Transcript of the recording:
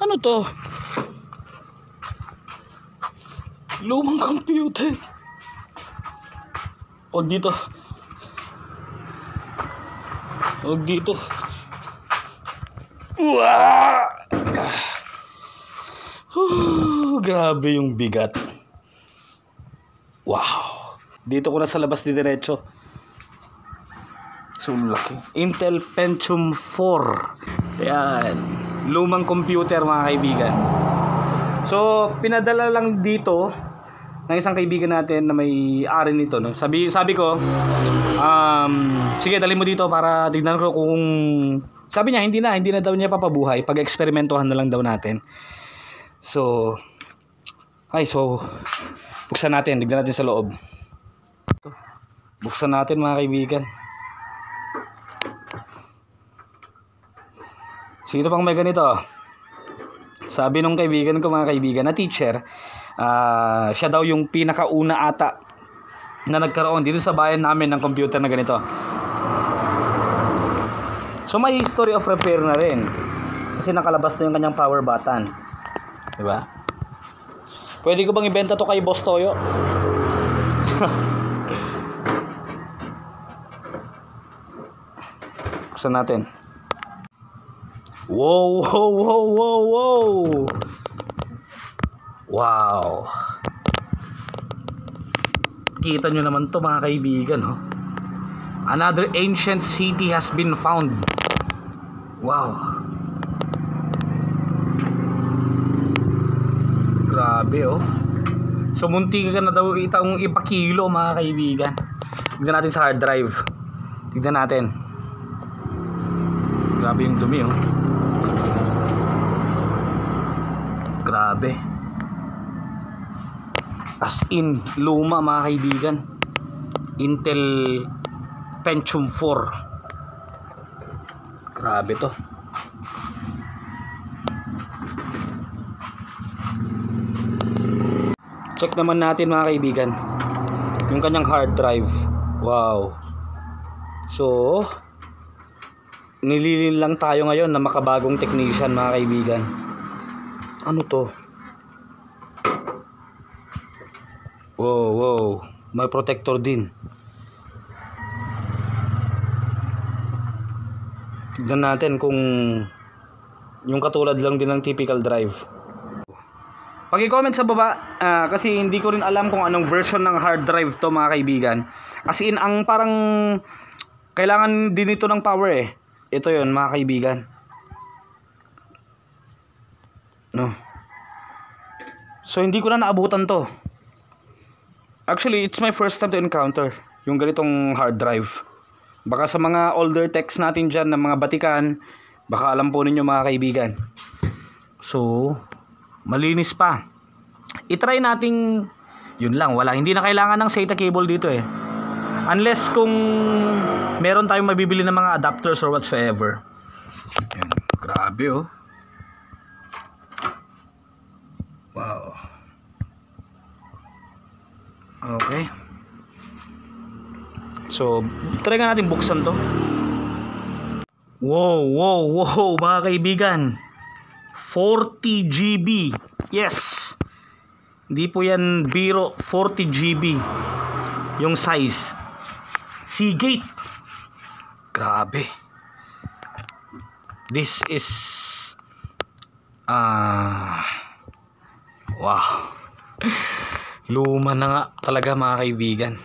Ano to? Lumang computer. Huwag dito. Huwag dito. Grabe yung bigat. Wow. Dito ko na sa labas diretso. So laki. Intel Pentium 4. Ayan. Lumang computer mga kaibigan. So pinadala lang dito ng isang kaibigan natin na may ari nito, no? Sabi ko, sige dali mo dito para tignan ko kung, sabi niya hindi na daw niya papabuhay, pag-eksperimentuhan na lang daw natin. So buksan natin, tignan natin sa loob. Buksan natin mga kaibigan. Sino pang may ganito? Sabi nung kaibigan ko, mga kaibigan na teacher, siya daw yung pinakauna ata na nagkaroon dito sa bayan namin ng computer na ganito. So may history of repair na rin, kasi nakalabas na yung kanyang power button, diba? Pwede ko bang ibenta to kay Boss Toyo? Buksan natin. Wow. Wow. Kita nyo naman to mga kaibigan, oh. Another ancient city has been found. Wow. Grabe, oh. So munti ka na daw itang ipakilo mga kaibigan. Tignan natin sa hard drive. Tignan natin. Grabe yung dumi, oh. Grabe. As in, luma mga kaibigan. Intel Pentium 4. Grabe to. Check naman natin mga kaibigan yung kanyang hard drive. Wow. So nililin lang tayo ngayon na makabagong technician mga kaibigan. Ano to? Wow. May protector din. Tignan natin kung yung katulad lang din ng typical drive. Paki-comment sa baba, kasi hindi ko rin alam kung anong version ng hard drive to mga kaibigan. As in, ang parang kailangan din ito ng power eh. Ito yon mga kaibigan. No. So hindi ko na naabutan to. Actually, it's my first time to encounter yung ganitong hard drive. Baka sa mga older techs natin dyan, ng mga batikan, baka alam po ninyo mga kaibigan. So malinis pa. I-try nating, yun lang, hindi na kailangan ng SATA cable dito eh. Unless kung meron tayong mabibili ng mga adapters or whatsoever. Yan. Grabe, oh. Wow. Okay. So try nga natin buksan to. Wow mga kaibigan. 40 GB. Yes. Hindi po yan biro, 40 GB yung size. Seagate. Grabe. This is wow. Luma na nga talaga mga kaibigan.